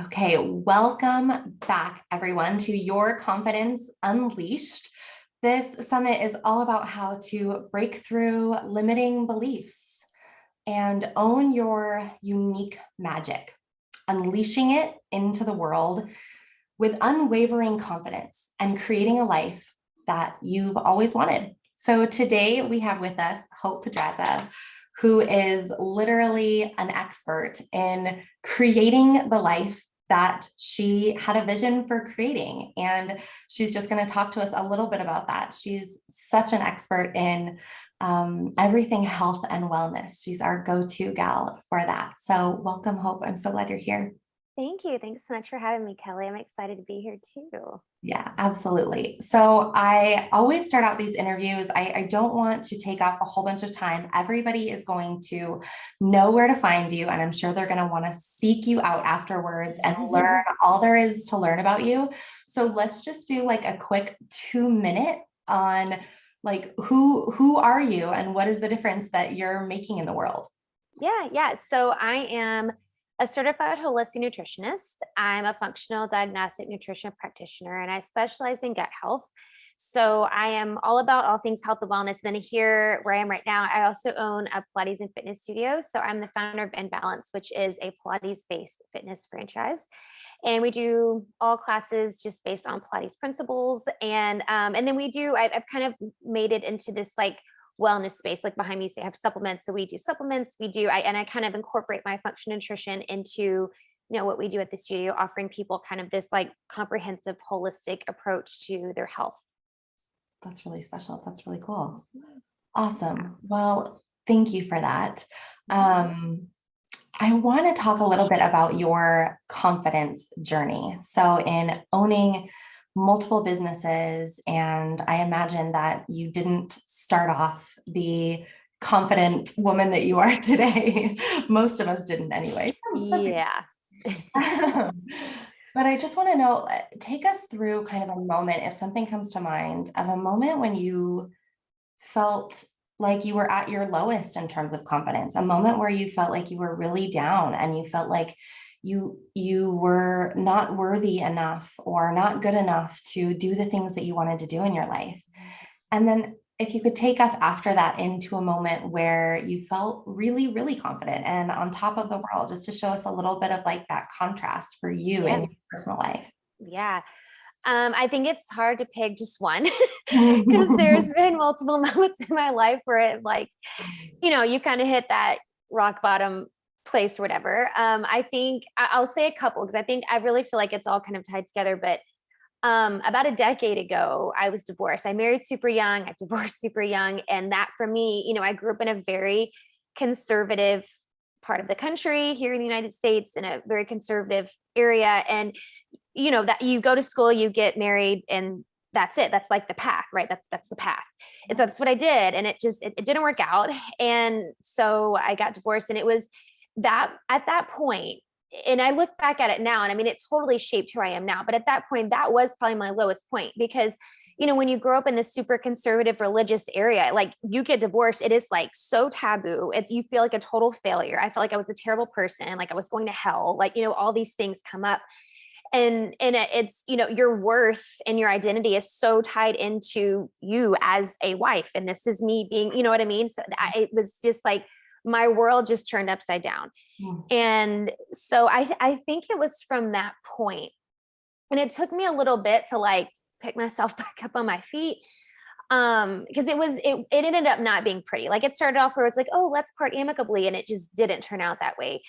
Okay, welcome back, everyone, to Your Confidence Unleashed. This summit is all about how to break through limiting beliefs and own your unique magic, unleashing it into the world with unwavering confidence and creating a life that you've always wanted. So today we have with us Hope Pedraza, who is literally an expert in creating the life that she had a vision for creating. And she's just going to talk to us a little bit about that. She's such an expert in everything health and wellness. She's our go-to gal for that. So welcome, Hope. I'm so glad you're here. Thank you. Thanks so much for having me, Kelly. I'm excited to be here too. Yeah, absolutely. So I always start out these interviews. I don't want to take up a whole bunch of time. Everybody is going to know where to find you, and I'm sure they're going to want to seek you out afterwards and learn all there is to learn about you. So let's just do like a quick 2-minute on like who are you and what is the difference that you're making in the world? Yeah. So I am a certified holistic nutritionist. I'm a functional diagnostic nutrition practitioner, and I specialize in gut health. So I am all about all things health and wellness. Then here, where I am right now, I also own a Pilates and fitness studio. So I'm the founder of Balance, which is a Pilates-based fitness franchise. And we do all classes just based on Pilates principles. And then I've kind of made it into this like wellness space. Like behind me, say I have supplements. So we do supplements. I kind of incorporate my functional nutrition into, what we do at the studio, offering people kind of this like comprehensive, holistic approach to their health. That's really special. That's really cool. Awesome. Well, thank you for that. I want to talk a little bit about your confidence journey. So in owning multiple businesses, and I imagine that you didn't start off the confident woman that you are today. Most of us didn't anyway. Yeah. But I just want to know, take us through kind of a moment, if something comes to mind, of a moment when you felt like you were at your lowest in terms of confidence, a moment where you felt like you were really down and you felt like you were not worthy enough or not good enough to do the things that you wanted to do in your life. And then if you could take us after that into a moment where you felt really, really confident and on top of the world, just to show us a little bit of like that contrast for you in your personal life. Yeah. I think it's hard to pick just one because there's been multiple moments in my life where it like, you kind of hit that rock bottom place or whatever. I think I'll say a couple because I really feel like it's all kind of tied together. But about a decade ago, I was divorced. I married super young. I divorced super young. And that for me, I grew up in a very conservative part of the country here in the United States, in a very conservative area. And, that you go to school, you get married, and that's it. That's like the path, right? That's the path. And so that's what I did. And it didn't work out. And so I got divorced, and it was that at that point, and I look back at it now, and I mean, it totally shaped who I am now. But at that point, that was probably my lowest point because, when you grow up in this super conservative religious area, like you get divorced, it is like so taboo. You feel like a total failure. I felt like I was a terrible person, like I was going to hell, like, all these things come up. And it's, your worth and your identity is so tied into you as a wife. And this is me being, you know what I mean? So it was just like, my world just turned upside down. And so I think it was from that point, and it took me a little bit to like pick myself back up on my feet. Because it ended up not being pretty. Like it started off where it's like, oh, let's part amicably. And it just didn't turn out that way.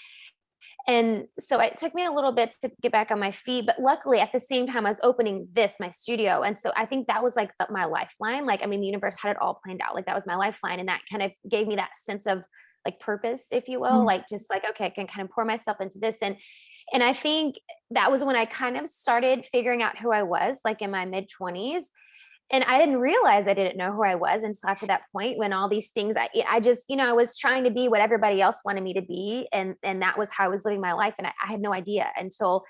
And so it took me a little bit to get back on my feet, but luckily at the same time I was opening my studio. And so I think that was like my lifeline. Like, I mean, the universe had it all planned out. Like that was my lifeline. And that kind of gave me that sense of like purpose, if you will, like, just like, okay, I can kind of pour myself into this. And I think that was when I kind of started figuring out who I was, like in my mid-20s. And I didn't realize I didn't know who I was until after that point, when all these things, I just, I was trying to be what everybody else wanted me to be. And that was how I was living my life. And I had no idea until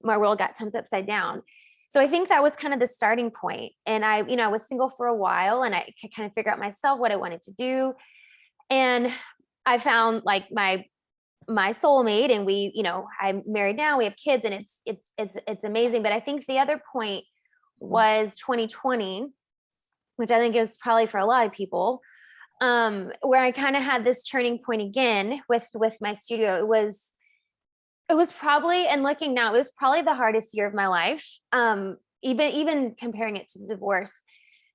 my world got turned upside down. So I think that was kind of the starting point. And I was single for a while, and I could kind of figure out myself what I wanted to do. And I found like my my soulmate, and we, I'm married now, we have kids, and it's amazing. But I think the other point was 2020, which I think is probably for a lot of people, where I kind of had this turning point again with my studio. It was probably, and looking now, it was probably the hardest year of my life. Even comparing it to the divorce,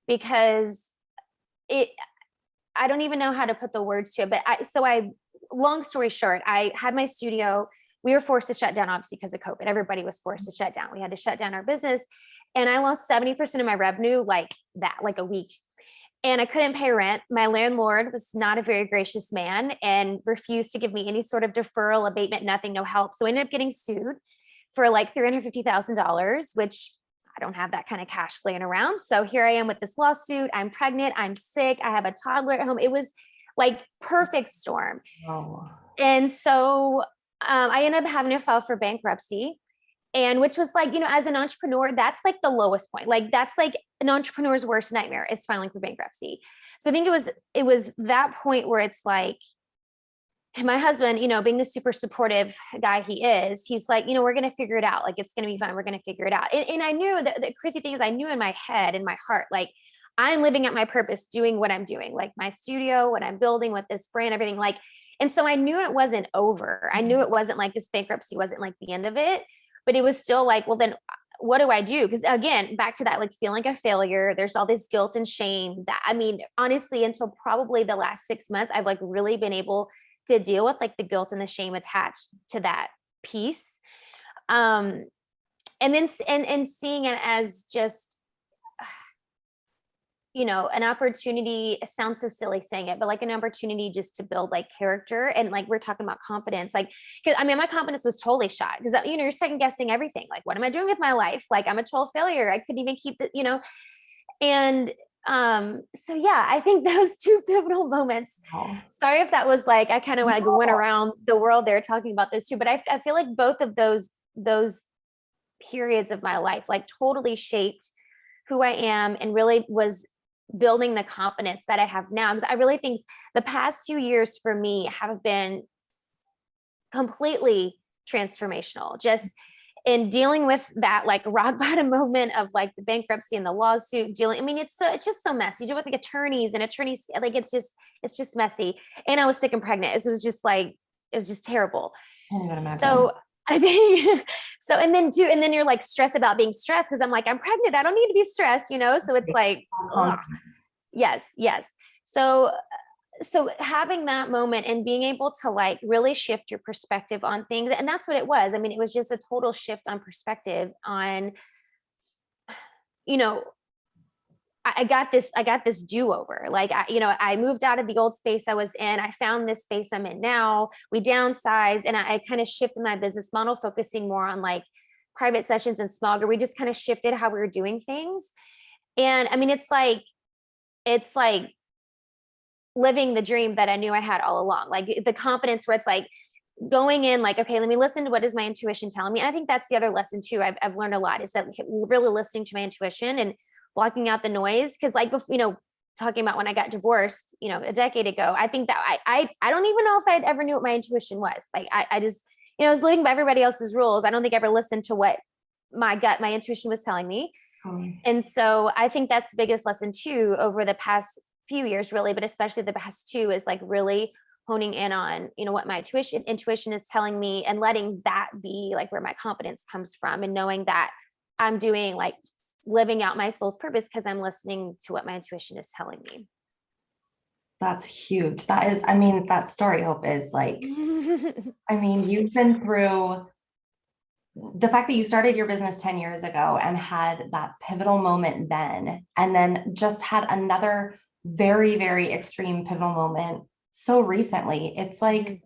because I don't even know how to put the words to it, but long story short, I had my studio. We were forced to shut down, obviously, because of COVID. Everybody was forced to shut down. We had to shut down our business, and I lost 70% of my revenue like a week. And I couldn't pay rent. My landlord was not a very gracious man and refused to give me any sort of deferral, abatement, nothing, no help. So I ended up getting sued for like $350,000, which I don't have that kind of cash laying around. So here I am with this lawsuit. I'm pregnant. I'm sick. I have a toddler at home. It was like perfect storm. Oh. And so I ended up having to file for bankruptcy. And which was like, as an entrepreneur, that's like the lowest point. Like that's like an entrepreneur's worst nightmare is filing for bankruptcy. So I think it was that point where it's like, my husband, being the super supportive guy he is, he's like, we're going to figure it out. Like, it's going to be fine. We're going to figure it out. And I knew that the crazy thing is, I knew in my head, in my heart, like, I'm living at my purpose, doing what I'm doing, like my studio, what I'm building with this brand, everything. Like, and so I knew it wasn't over. I knew it wasn't like this bankruptcy wasn't like the end of it, but it was still like, well, then what do I do? Because again, back to that, like feeling like a failure, there's all this guilt and shame that, I mean, honestly, until probably the last 6 months, I've like really been able to deal with like the guilt and the shame attached to that piece. And then, and seeing it as just, an opportunity. It sounds so silly saying it, but like an opportunity just to build like character. And like, we're talking about confidence, like, cause I mean, my confidence was totally shot because, you're second guessing everything. Like, what am I doing with my life? Like, I'm a total failure. I couldn't even keep the, and so yeah, I think those two pivotal moments. Oh. Sorry if that was like, I kind of like went around the world there talking about this too, but I feel like both of those periods of my life like totally shaped who I am and really was building the confidence that I have now. Because I really think the past 2 years for me have been completely transformational, just in dealing with that like rock bottom moment of like the bankruptcy and the lawsuit I mean, it's just so messy. You deal with like attorneys, like, it's just messy. And I was sick and pregnant. It was just terrible. I can't even imagine. So I think so. And then you're like stressed about being stressed. Cause I'm like, I'm pregnant. I don't need to be stressed, So it's like, ugh. Yes. So having that moment and being able to like really shift your perspective on things. And that's what it was. I mean, it was just a total shift on perspective on, I got this do-over. Like, I moved out of the old space I was in. I found this space I'm in now. We downsized and I kind of shifted my business model, focusing more on like private sessions and small group. We just kind of shifted how we were doing things. And I mean, it's like living the dream that I knew I had all along. Like the confidence where it's like going in like, okay, let me listen to what is my intuition telling me. And I think that's the other lesson too. I've learned a lot is that really listening to my intuition and blocking out the noise. Cause like, talking about when I got divorced, a decade ago, I think that I don't even know if I ever knew what my intuition was. Like, I just, I was living by everybody else's rules. I don't think I ever listened to what my intuition was telling me. And so I think that's the biggest lesson too, over the past few years, really, but especially the past 2 is like really honing in on, what my intuition is telling me and letting that be like where my confidence comes from, and knowing that I'm doing like living out my soul's purpose because I'm listening to what my intuition is telling me. That's huge. That is, I mean, that story, Hope, is like, I mean, you've been through the fact that you started your business 10 years ago and had that pivotal moment then, and then just had another very, very extreme pivotal moment so recently. It's like,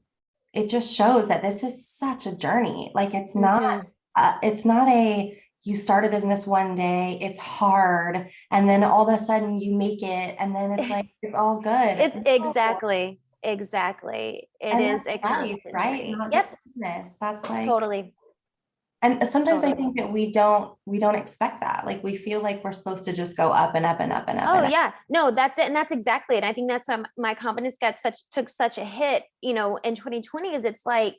it just shows that this is such a journey. Like, it's not a, you start a business one day, it's hard, and then all of a sudden you make it, and then it's like, it's all good. It's exactly. It is a constant right? journey. Not Yep. just business. That's like, Totally. And sometimes I Totally. think that we don't expect that. Like we feel like we're supposed to just go up and up and up and up Oh and up. yeah, no, that's it. And that's exactly it. I think that's why my confidence took such a hit, in 2020 is it's like,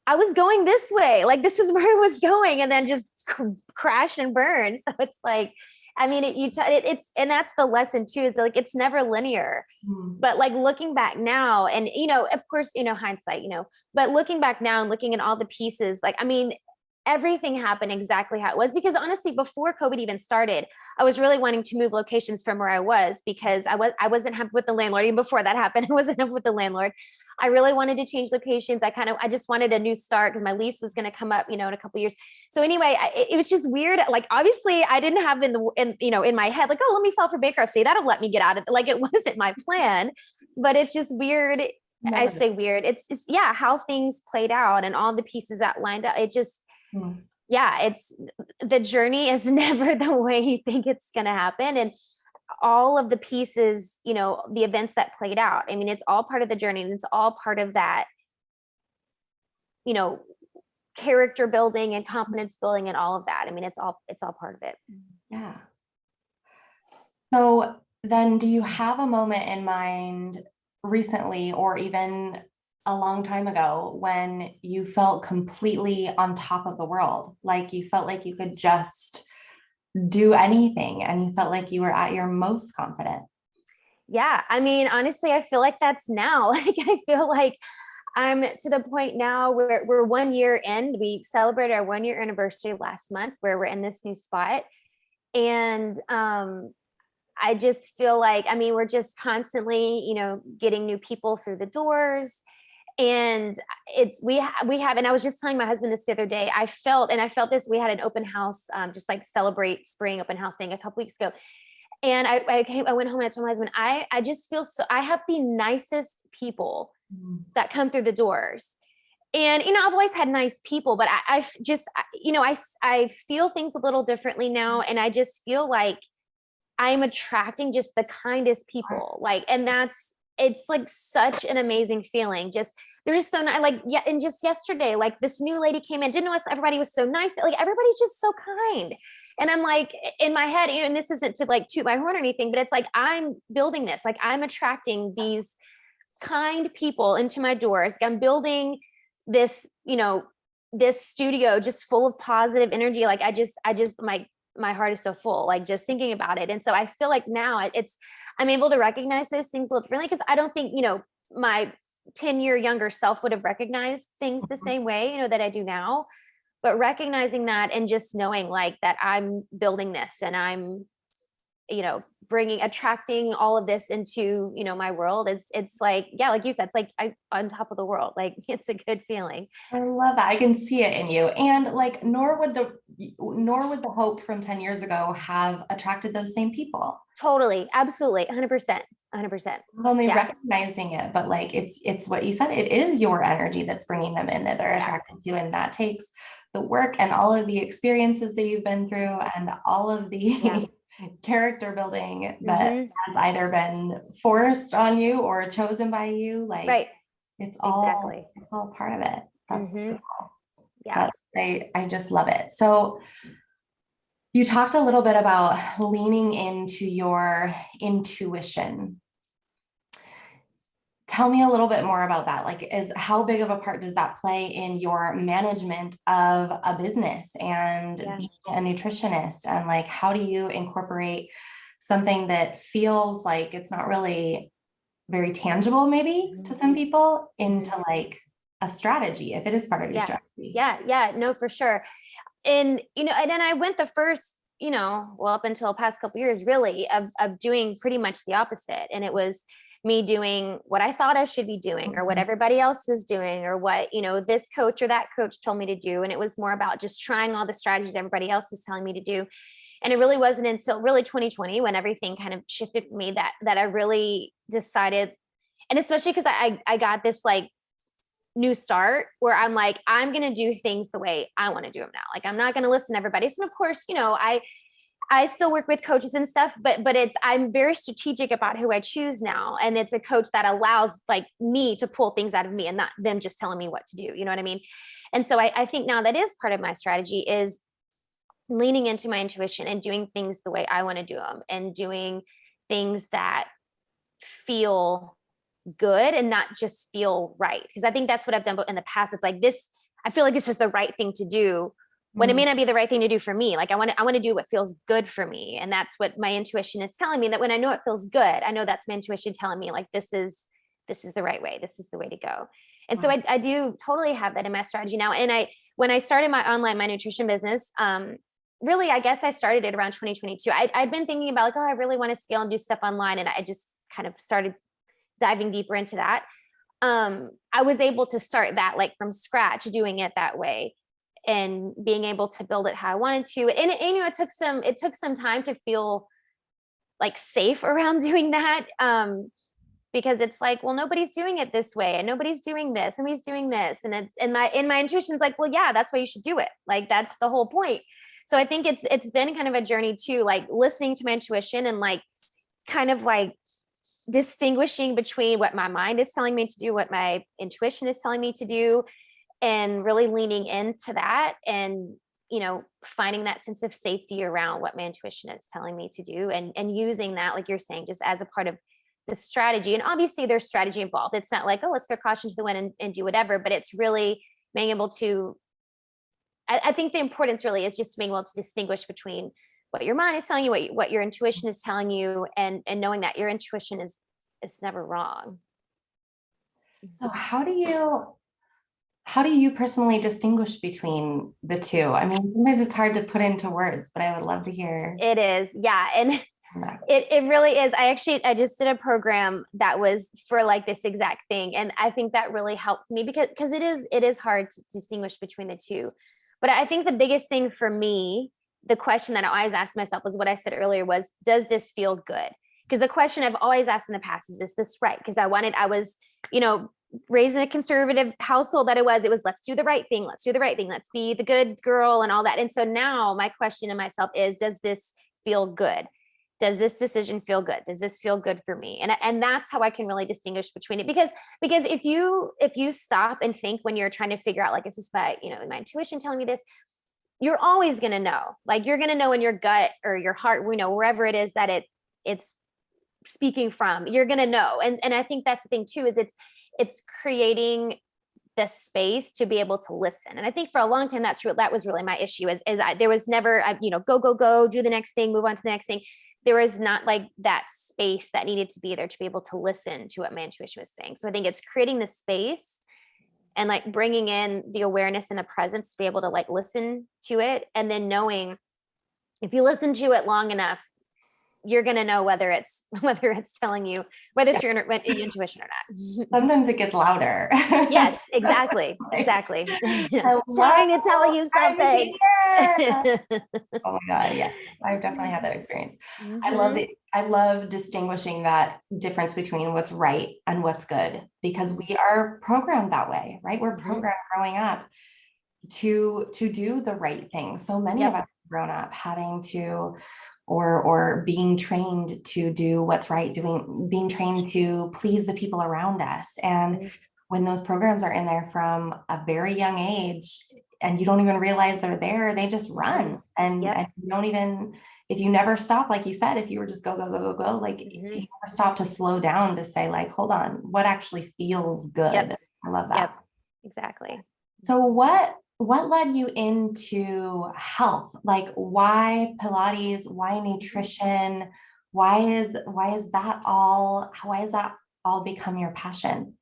I was going this way, like this is where I was going, and then just crash and burn. So it's like, I mean, it's, and that's the lesson too, is like, it's never linear. Mm. But like looking back now, and of course, hindsight, but looking back now and looking at all the pieces, like, I mean, everything happened exactly how it was, because honestly, before COVID even started, I was really wanting to move locations from where I was, because I wasn't happy with the landlord. Even before that happened, I wasn't happy with the landlord. I really wanted to change locations. I just wanted a new start, because my lease was going to come up, in a couple of years. So anyway, it was just weird. Like, obviously I didn't have in my head, like, oh, let me file for bankruptcy. That'll let me get out of it. Like, it wasn't my plan, but it's just weird. I Never. say weird. It's yeah, how things played out and all the pieces that lined up. It just, Mm. yeah, it's, the journey is never the way you think it's going to happen. And all of the pieces, the events that played out, I mean, it's all part of the journey, and it's all part of that, you know, character building and confidence building and all of that. I mean, it's all part of it. Yeah. So then do you have a moment in mind recently or even a long time ago when you felt completely on top of the world? Like you felt like you could just do anything and you felt like you were at your most confident? Yeah. I mean, honestly, I feel like that's now. Like, I feel like I'm to the point now where we're 1 year in. We celebrated our 1 year anniversary last month, where we're in this new spot. And I just feel like, I mean, we're just constantly, getting new people through the doors. And we have, and I was just telling my husband this the other day, I felt this, we had an open house, just like celebrate spring open house thing a couple weeks ago. And I went home and I told my husband, I just feel so, I have the nicest people Mm. that come through the doors. And, I've always had nice people, but I feel things a little differently now. And I just feel like I'm attracting just the kindest people. Like, and it's like such an amazing feeling. Just, they're just so nice. Like, yeah. And just yesterday, like this new lady came in, didn't know us. Everybody was so nice. Like, everybody's just so kind. And I'm like, in my head, and this isn't to like toot my horn or anything, but it's like, I'm building this, like I'm attracting these kind people into my doors. I'm building this, this studio just full of positive energy. Like, my heart is so full, like just thinking about it. And so I feel like now I'm able to recognize those things a little differently, because I don't think, my 10-year younger self would have recognized things the same way, that I do now. But recognizing that and just knowing like that I'm building this, and I'm, attracting all of this into, my world. It's like, yeah, like you said, it's like I'm on top of the world. Like, it's a good feeling. I love that. I can see it in you. And like, nor would the hope from 10 years ago have attracted those same people. Totally. Absolutely. 100%. 100%. Not only Yeah. recognizing it, but like it's what you said, it is your energy that's bringing them in, that they're Yeah. attracted to. And that takes the work and all of the experiences that you've been through and all of the Yeah. character building that Mhm. has either been forced on you or chosen by you. Like Right. it's Exactly. all part of it. That's Mhm. beautiful. Yeah. That I just love it. So you talked a little bit about leaning into your intuition. Tell me a little bit more about that. Like, how big of a part does that play in your management of a business and Yeah. being a nutritionist? And like, how do you incorporate something that feels like it's not really very tangible, maybe to some people, into like a strategy, if it is part of your Yeah. strategy? Yeah. Yeah. No, for sure. And, and then I went the first, well, up until past couple years, really, of doing pretty much the opposite. And it was me doing what I thought I should be doing, or what Mhm. everybody else was doing, or what, this coach or that coach told me to do. And it was more about just trying all the strategies everybody else was telling me to do. And it really wasn't until really 2020, when everything kind of shifted for me, that I really decided. And especially because I got this like new start, where I'm like, I'm going to do things the way I want to do them now. Like, I'm not going to listen to everybody. So of course, I still work with coaches and stuff, but I'm very strategic about who I choose now. And it's a coach that allows like me to pull things out of me and not them just telling me what to do. You know what I mean? And so I think now that is part of my strategy is leaning into my intuition and doing things the way I want to do them and doing things that feel good and not just feel right. Because I think that's what I've done in the past. It's like this, I feel like it's just the right thing to do when it may not be the right thing to do for me. Like I want to do what feels good for me. And that's what my intuition is telling me, that when I know it feels good, I know that's my intuition telling me like, this is the right way. This is the way to go. And so I do totally have that in my strategy now. And when I started my nutrition business, really, I guess I started it around 2022. I'd been thinking about like, oh, I really want to scale and do stuff online. And I just kind of started diving deeper into that. I was able to start that like from scratch, doing it that way and being able to build it how I wanted to. And it took some time to feel like safe around doing that. Because it's like, well, nobody's doing it this way and nobody's doing this, nobody's doing this. And my intuition's like, well, yeah, that's why you should do it. Like, that's the whole point. So I think it's been kind of a journey too, like listening to my intuition and like, kind of like distinguishing between what my mind is telling me to do, what my intuition is telling me to do, and really leaning into that and, finding that sense of safety around what my intuition is telling me to do and using that, like you're saying, just as a part of the strategy. And obviously there's strategy involved. It's not like, oh, let's throw caution to the wind and do whatever, but it's really being able to, I think the importance really is just being able to distinguish between what your mind is telling you, what your intuition is telling you, and knowing that your intuition is never wrong. So how do you personally distinguish between the two? I mean, sometimes it's hard to put into words, but I would love to hear. It is, yeah. And it really is. I just did a program that was for like this exact thing. And I think that really helped me because it is hard to distinguish between the two. But I think the biggest thing for me, the question that I always asked myself was what I said earlier was, does this feel good? Because the question I've always asked in the past is this right? Because I was, raised in a conservative household that it was, let's do the right thing. Let's do the right thing. Let's be the good girl and all that. And so now my question to myself is, does this feel good? Does this decision feel good? Does this feel good for me? And that's how I can really distinguish between it. Because if you stop and think when you're trying to figure out, like, is this my intuition telling me this? You're always going to know, like, you're going to know in your gut or your heart, wherever it is that it's speaking from, you're going to know. And I think that's the thing too, is it's creating the space to be able to listen. And I think for a long time, that was really my issue there was never, go, do the next thing, move on to the next thing. There was not like that space that needed to be there to be able to listen to what my intuition was saying. So I think it's creating the space and like bringing in the awareness and the presence to be able to like listen to it. And then knowing if you listen to it long enough, you're going to know whether it's telling you, whether it's your intuition or not. Sometimes it gets louder. Yes, exactly. Exactly. Trying to tell you something. Oh my God. Yeah. I've definitely had that experience. Mm-hmm. I love it. I love distinguishing that difference between what's right and what's good, because we are programmed that way, right? We're programmed growing up to do the right thing. So many of us have grown up having to, or being trained to do what's right, being trained to please the people around us. And when those programs are in there from a very young age and you don't even realize they're there, they just run. And you don't even, if you never stop, like you said, if you were just go, like you never stop to slow down to say like, hold on, what actually feels good? I love that. Exactly. So what led you into health? Like, why Pilates? Why nutrition? Why is that all become your passion?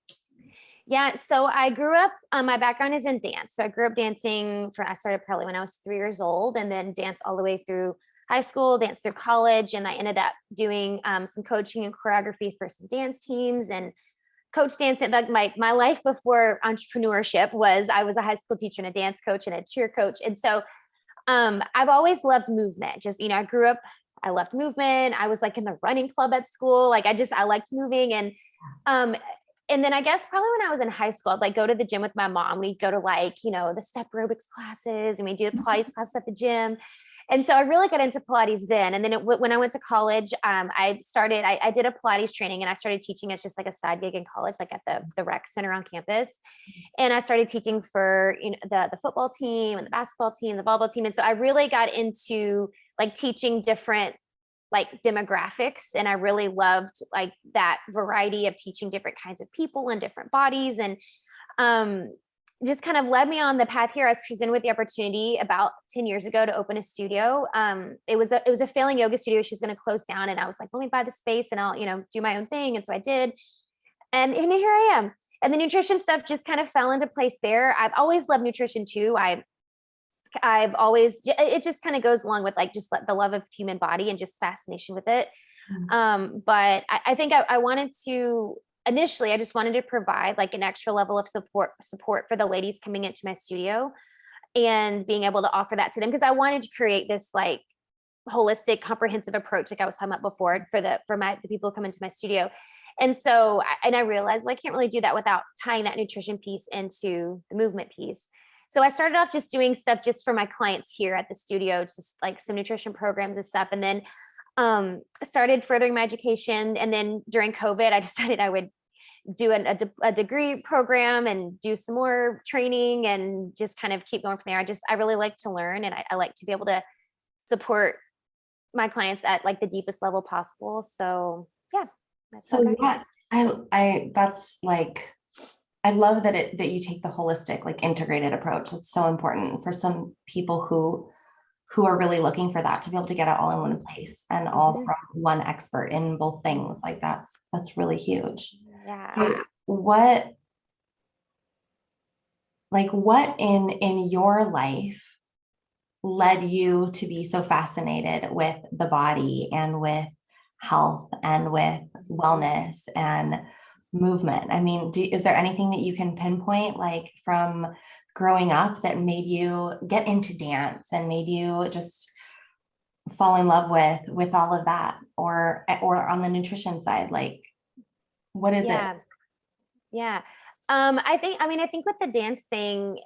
Yeah. So I grew up, my background is in dance. So I grew up dancing I started probably when I was 3 years old, and then danced all the way through high school, danced through college. And I ended up doing some coaching and choreography for some dance teams and coach dance. Like my life before entrepreneurship was, I was a high school teacher and a dance coach and a cheer coach. And so I've always loved movement. Just, I grew up, I loved movement. I was like in the running club at school. Like I liked moving. And then I guess probably when I was in high school, I'd like go to the gym with my mom. We'd go to like, the step aerobics classes and we do the Pilates classes at the gym. And so I really got into Pilates then. And then when I went to college, I did a Pilates training, and I started teaching as just like a side gig in college, like at the rec center on campus. And I started teaching for, the football team and the basketball team, the volleyball team. And so I really got into like teaching different like demographics. And I really loved like that variety of teaching different kinds of people and different bodies. And just kind of led me on the path here. I was presented with the opportunity about 10 years ago to open a studio. It was a failing yoga studio. She was going to close down, and I was like, let me buy the space and I'll, do my own thing. And so I did. And here I am. And the nutrition stuff just kind of fell into place there. I've always loved nutrition too. I've always, it just kind of goes along with like just the love of human body and just fascination with it. But I think I wanted to, initially, I just wanted to provide like an extra level of support for the ladies coming into my studio, and being able to offer that to them, because I wanted to create this like holistic, comprehensive approach, like I was talking about before, for the people who come into my studio. And so, I realized, well, I can't really do that without tying that nutrition piece into the movement piece. So I started off just doing stuff just for my clients here at the studio, just like some nutrition programs and stuff. And then started furthering my education. And then during COVID, I decided I would do a degree program and do some more training and just kind of keep going from there. I really like to learn, and I like to be able to support my clients at like the deepest level possible. So yeah. So yeah, I that's like, I love that you take the holistic, like integrated approach. It's so important for some people who are really looking for that, to be able to get it all in one place and all from one expert in both things. Like that's really huge. Yeah. So what in your life led you to be so fascinated with the body and with health and with wellness and movement? I mean, is there anything that you can pinpoint, like from growing up, that made you get into dance and made you just fall in love with all of that? Or on the nutrition side, like what is it? Yeah. I think with the dance thing,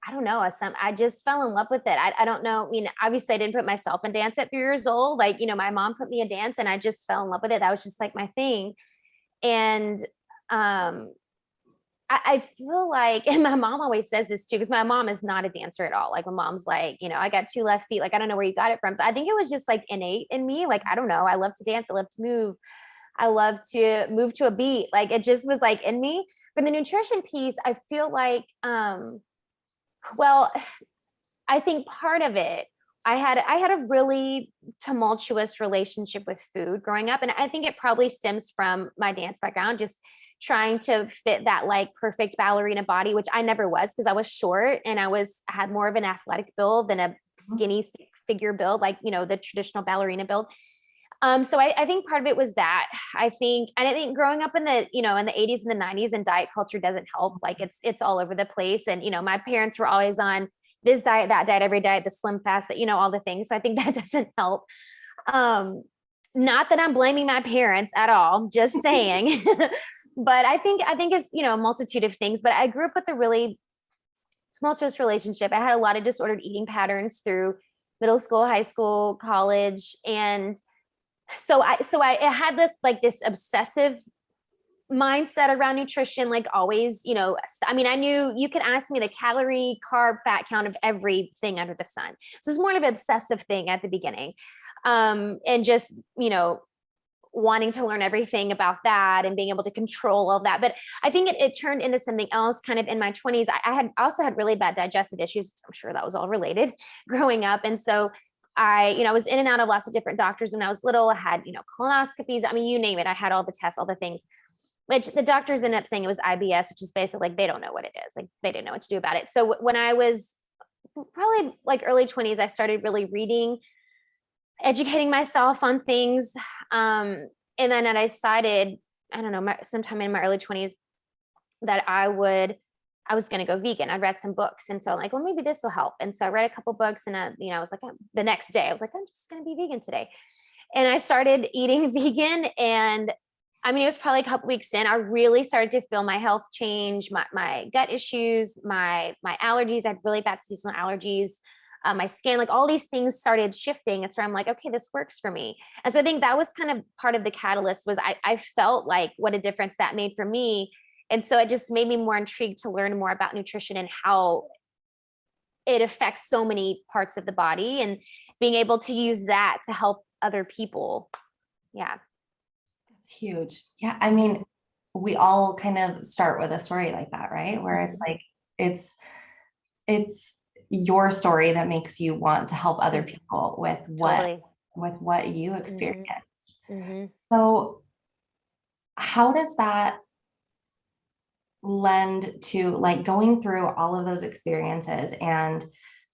I don't know. I just fell in love with it. I don't know. I mean, obviously I didn't put myself in dance at 3 years old. Like, my mom put me in dance, and I just fell in love with it. That was just like my thing. And I feel like, and my mom always says this too, because my mom is not a dancer at all. Like my mom's like, I got 2 left feet. Like, I don't know where you got it from. So I think it was just like innate in me. Like, I don't know. I love to dance. I love to move. I love to move to a beat. Like it just was like in me. For the nutrition piece, I feel like, well, I think part of it, I had a really tumultuous relationship with food growing up. And I think it probably stems from my dance background, just trying to fit that like perfect ballerina body, which I never was, because I was short and I had more of an athletic build than a skinny figure build, like, the traditional ballerina build. So I think part of it was that. I think growing up in the 80s and the 90s, and diet culture doesn't help. Like it's all over the place. And, my parents were always on this diet, that diet, every diet, the slim fast, that, all the things. So I think that doesn't help. Not that I'm blaming my parents at all, just saying, but I think it's, a multitude of things. But I grew up with a really tumultuous relationship. I had a lot of disordered eating patterns through middle school, high school, college. And so I had this obsessive mindset around nutrition, like always, I knew you could ask me the calorie, carb, fat count of everything under the sun. So it's more of an obsessive thing at the beginning. And just, wanting to learn everything about that and being able to control all that. But I think it turned into something else kind of in my 20s. I also had really bad digestive issues. I'm sure that was all related growing up. And so I was in and out of lots of different doctors when I was little. I had, colonoscopies. I mean, you name it. I had all the tests, all the things, which the doctors ended up saying it was IBS, which is basically like, they don't know what it is. Like they didn't know what to do about it. So when I was probably like early 20s, I started really reading, educating myself on things. And then I decided, I don't know, sometime in my early 20s, that I was going to go vegan. I read some books. And so I'm like, well, maybe this will help. And so I read a couple books, and I was like, the next day I was like, I'm just going to be vegan today. And I started eating vegan. And it was probably a couple weeks in, I really started to feel my health change, my gut issues, my allergies. I had really bad seasonal allergies. my skin, like all these things started shifting. It's where I'm like, okay, this works for me. And so I think that was kind of part of the catalyst was I felt like what a difference that made for me. And so it just made me more intrigued to learn more about nutrition and how it affects so many parts of the body, and being able to use that to help other people. Yeah. That's huge. Yeah. I mean, we all kind of start with a story like that, right? Where it's like, it's, it's your story that makes you want to help other people Totally. with what you Mhm. experienced. Mhm. So how does that lend to like going through all of those experiences and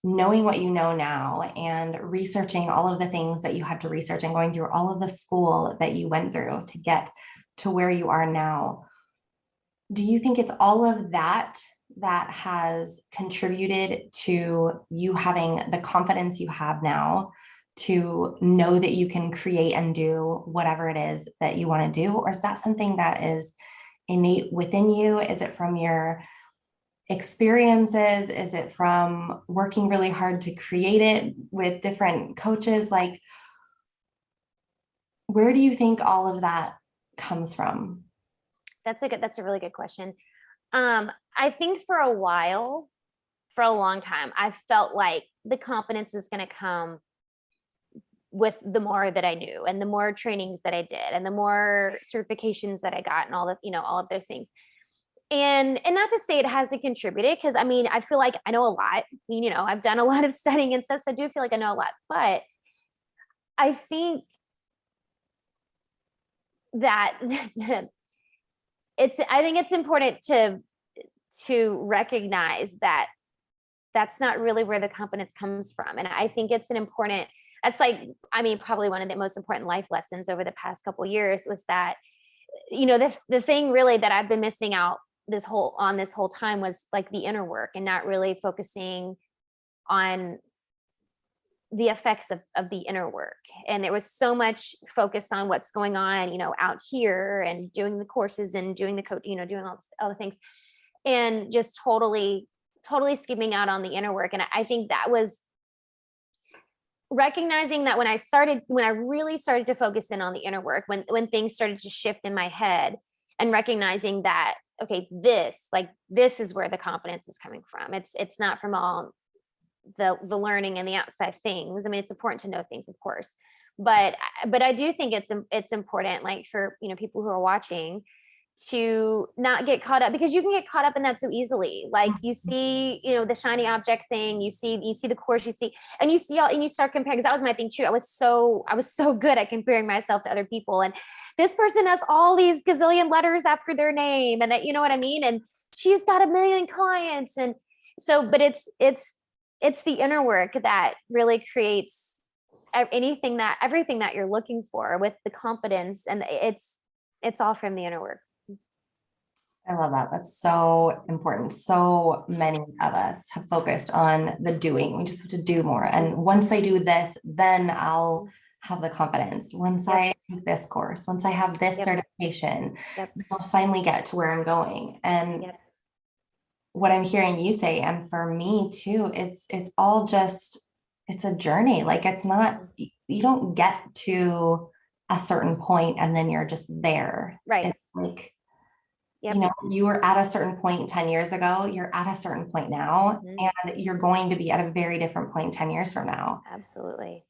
knowing what you know now and researching all of the things that you had to research and going through all of the school that you went through to get to where you are now? Do you think it's all of that that has contributed to you having the confidence you have now to know that you can create and do whatever it is that you want to do? Or is that something that is innate within you? Is it from your experiences? Is it from working really hard to create it with different coaches? Like, where do you think all of that comes from? That's a really good question. I think for a while, for a long time, I felt like the confidence was going to come with the more that I knew and the more trainings that I did and the more certifications that I got and all the, all of those things. And not to say it hasn't contributed, because I mean, I feel like I know a lot. I've done a lot of studying and stuff, so I do feel like I know a lot. But I think that it's important to recognize that that's not really where the confidence comes from. And I think it's an important, that's like, I mean, probably one of the most important life lessons over the past couple of years was that, the thing really that I've been missing out this whole time was like the inner work, and not really focusing on the effects of the inner work. And there was so much focus on what's going on, out here, and doing the courses and doing the coach, doing all the things, and just totally skipping out on the inner work. And I think that was recognizing that when I really started to focus in on the inner work, when things started to shift in my head, and recognizing that, okay, this is where the confidence is coming from. It's not from all the learning and the outside things. I mean, it's important to know things, of course, but I do think it's important, like, for people who are watching, to not get caught up, because you can get caught up in that so easily. Like, you see, the shiny object thing, you see the course, and you start comparing, because that was my thing too. I was so good at comparing myself to other people, and this person has all these gazillion letters after their name, and that, you know what I mean, and she's got a million clients. And so, but it's the inner work that really creates everything that you're looking for with the confidence, and it's all from the inner work. I love that. That's so important. So many of us have focused on the doing. We just have to do more. And once I do this, then I'll have the confidence. Once Yep. I take this course, once I have this Yep. certification, Yep. I'll finally get to where I'm going. And Yep. what I'm hearing you say, and for me too, it's all just, it's a journey. Like, it's not, you don't get to a certain point and then you're just there. Right. It's like, Yep. you were at a certain point 10 years ago, you're at a certain point now, and you're going to be at a very different point 10 years from now. Absolutely.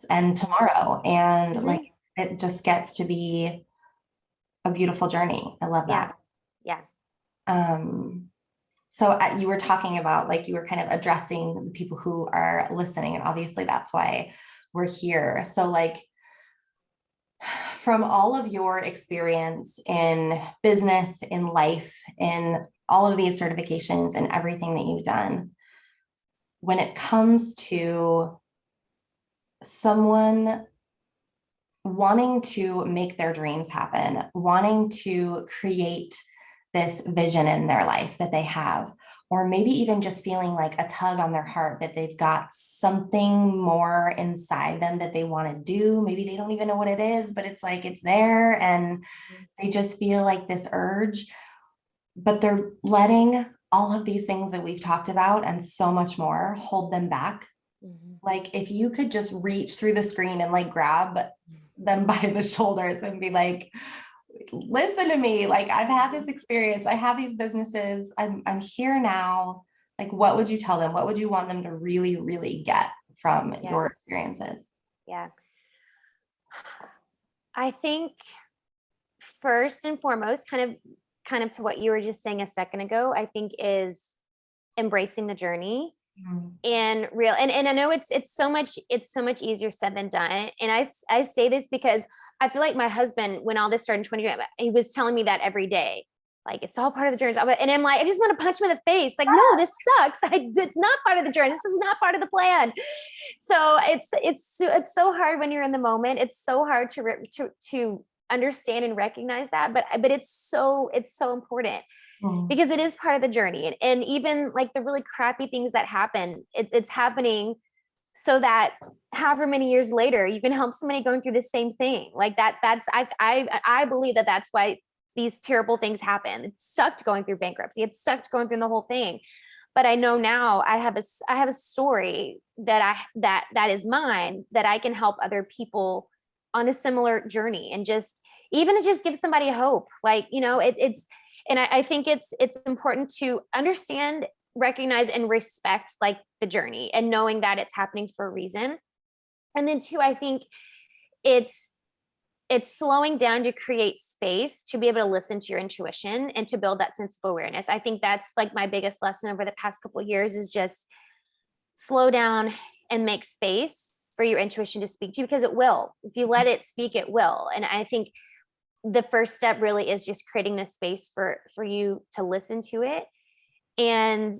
And tomorrow. And Mhm. like, it just gets to be a beautiful journey. I love Yeah. that. Yeah. So you were talking about, like, you were kind of addressing the people who are listening, and obviously that's why we're here. So, like, from all of your experience in business, in life, in all of these certifications and everything that you've done, when it comes to someone wanting to make their dreams happen, wanting to create this vision in their life that they have, or maybe even just feeling like a tug on their heart that they've got something more inside them that they want to do. Maybe they don't even know what it is, but it's like it's there, and they just feel like this urge, but they're letting all of these things that we've talked about and so much more hold them back. Like if you could just reach through the screen and like grab them by the shoulders and be like, listen to me, like I've had this experience, I have these businesses, I'm here now. Like, what would you tell them? What would you want them to really, really get from your experiences? Yeah. I think first and foremost, kind of to what you were just saying a second ago, I think is embracing the journey and real and I know it's so much easier said than done. And I say this because I feel like my husband, when all this started in 2020, he was telling me that every day, like it's all part of the journey. And I'm like, I just want to punch him in the face. Like, no, this sucks. It's not part of the journey. This is not part of the plan. So it's so hard when you're in the moment. It's so hard to understand and recognize that, but it's so important because it is part of the journey. And even like the really crappy things that happen, it's happening so that however many years later you can help somebody going through the same thing. Like I believe that that's why these terrible things happen. It sucked going through bankruptcy. It sucked going through the whole thing. But I know now I have a story that is mine, that I can help other people on a similar journey, and just give somebody hope. Like, I think it's important to understand, recognize, and respect like the journey, and knowing that it's happening for a reason. And then two, I think it's slowing down to create space to be able to listen to your intuition and to build that sense of awareness. I think that's like my biggest lesson over the past couple of years, is just slow down and make space for your intuition to speak to you, because it will. If you let it speak, it will. And I think the first step really is just creating this space for you to listen to it. And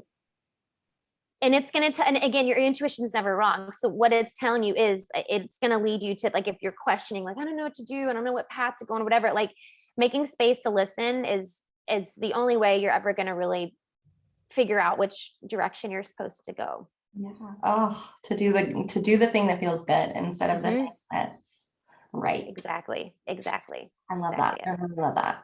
it's going to, and again, your intuition is never wrong. So what it's telling you is it's going to lead you to, like, if you're questioning, like, I don't know what to do, I don't know what path to go on, or whatever, like making space to listen is the only way you're ever going to really figure out which direction you're supposed to go. Yeah. Oh, to do the thing that feels good instead of the thing that's right. Exactly. I love that. I really love that.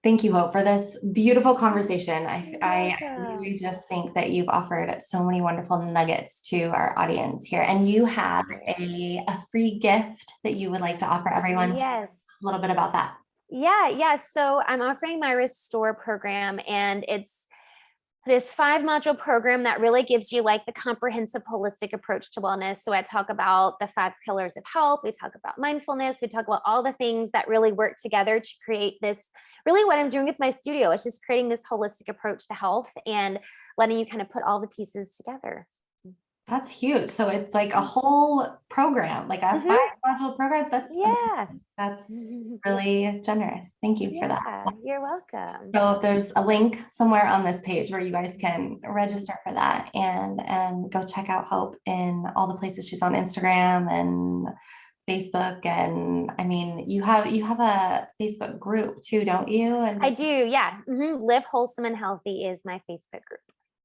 Thank you, Hope, for this beautiful conversation. I really just think that you've offered so many wonderful nuggets to our audience here. And you have a free gift that you would like to offer everyone. Yes. A little bit about that. Yeah. So I'm offering my Restore program, and it's this 5-module program that really gives you like the comprehensive holistic approach to wellness. So I talk about the 5 pillars of health. We talk about mindfulness. We talk about all the things that really work together to create this, really what I'm doing with my studio. It's just creating this holistic approach to health and letting you kind of put all the pieces together. That's huge. So it's like a whole program, like a 5-module program. That's really generous. Thank you for that. You're welcome. So there's a link somewhere on this page where you guys can register for that and go check out Hope in all the places she's on, Instagram and Facebook. And I mean, you have a Facebook group too, don't you? And I do. Yeah. Live Wholesome and Healthy is my Facebook group.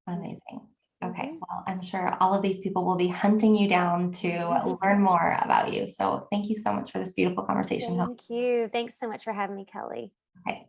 Amazing. Okay, well, I'm sure all of these people will be hunting you down to learn more about you. So thank you so much for this beautiful conversation. Thank you. Thanks so much for having me, Kelly. Okay.